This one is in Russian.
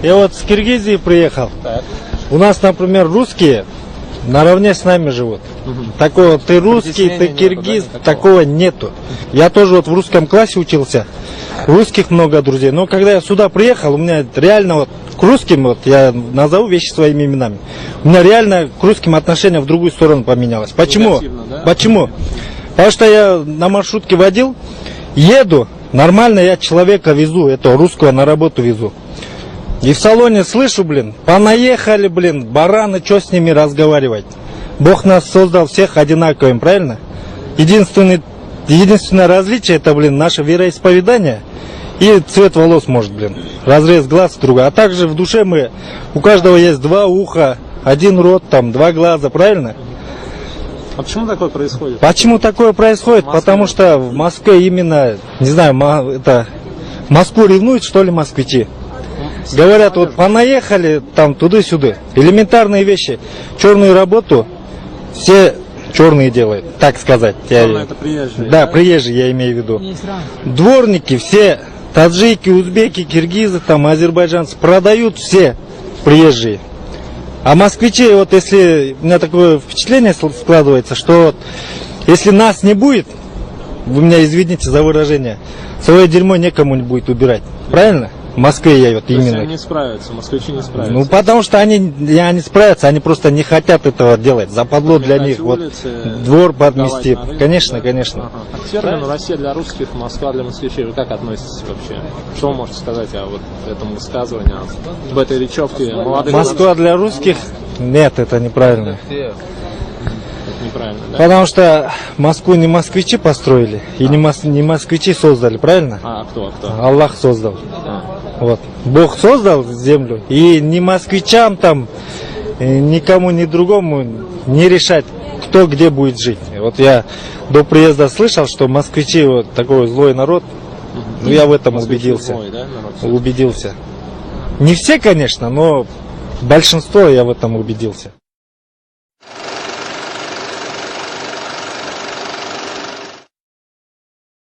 Я вот с Киргизии приехал. Так. У нас, например, русские наравне с нами живут. Такого, ты русский, ты киргиз, такого нету. Я тоже вот в русском классе учился. Русских много друзей. Но когда я сюда приехал, у меня реально вот к русским, вот я назову вещи своими именами, у меня реально к русским отношение в другую сторону поменялось. Почему? Да? Почему? Потому что я на маршрутке водил, еду, нормально я человека везу, этого русского на работу везу. И в салоне слышу, блин, понаехали, блин, бараны, что с ними разговаривать? Бог нас создал всех одинаковыми, правильно? Единственное различие, это, блин, наше вероисповедание и цвет волос, может, блин, разрез глаз друга. А также в душе мы, у каждого есть два уха, один рот, там, два глаза, правильно? А почему такое происходит? Почему такое происходит? Потому что в Москве именно, не знаю, это Москву ревнуют, что ли, москвичи? Говорят, вот понаехали там туда-сюда. Элементарные вещи. Черную работу все черные делают, так сказать. Это приезжие. Да, приезжие, я имею в виду. Дворники все, таджики, узбеки, киргизы, там, азербайджанцы, продают все приезжие. А москвичи, вот если, у меня такое впечатление складывается, что вот, если нас не будет, вы меня извините за выражение, свое дерьмо некому не будет убирать. Правильно? В Москве я вот То именно. есть они не справятся, москвичи не справятся. Ну потому что они справятся, они просто не хотят этого делать. Западло для них. Улицы, вот двор подмести. Конечно, да? Конечно. Ага. А к термину «Россия для русских», «Москва для москвичей» вы как относитесь вообще? Что вы можете сказать о вот этом высказывании, об этой речевке молодых? Москва для русских? Нет, это неправильно. Неправильно, да? Потому что Москву не москвичи построили, и не москвичи создали, правильно? А кто? Аллах создал. Вот. Бог создал землю, и ни москвичам там, никому, ни другому не решать, кто где будет жить. Вот я до приезда слышал, что москвичи вот такой злой народ, но я в этом убедился. Злой, да, народ? Убедился. Не все, конечно, но большинство я в этом убедился.